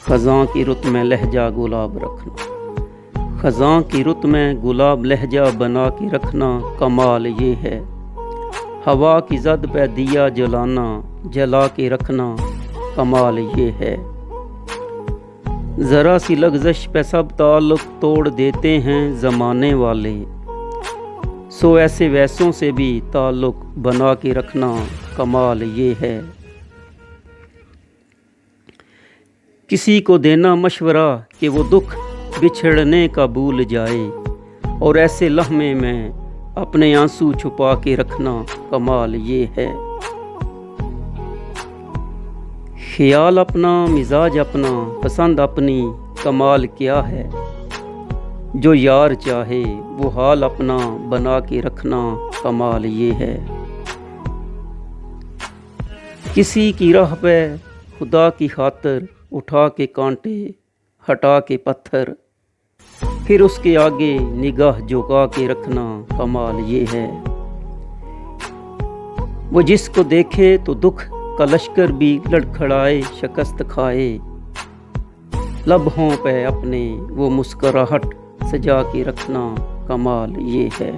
ख़ज़ां की रुत में लहजा गुलाब रखना, ख़ज़ां की रुत में गुलाब लहजा बना के रखना, कमाल ये है। हवा की ज़द पे दिया जलाना, जला के रखना, कमाल ये है। ज़रा सी लग़ज़श पे सब ताल्लुक़ तोड़ देते हैं ज़माने वाले, सो ऐसे वैसों से भी ताल्लुक़ बना के रखना, कमाल ये है। किसी को देना मशवरा कि वो दुख बिछड़ने का भूल जाए, और ऐसे लम्हे में अपने आंसू छुपा के रखना, कमाल ये है। ख्याल अपना, मिजाज अपना, पसंद अपनी, कमाल क्या है। जो यार चाहे वो हाल अपना बना के रखना, कमाल ये है। किसी की राह पे खुदा की खातिर उठा के कांटे, हटा के पत्थर, फिर उसके आगे निगाह झुका के रखना, कमाल ये है। वो जिसको देखे तो दुख का लश्कर भी लड़खड़ाए, शिकस्त खाए, लम्हों पे अपने वो मुस्कुराहट सजा के रखना, कमाल ये है।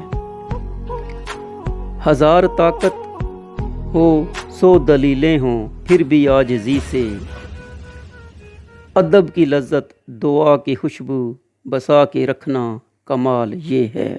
हजार ताकत हो, 100 दलीलें हों, फिर भी आजिज़ी से अदब की लज्जत, दुआ की खुशबू बसा के रखना, कमाल ये है।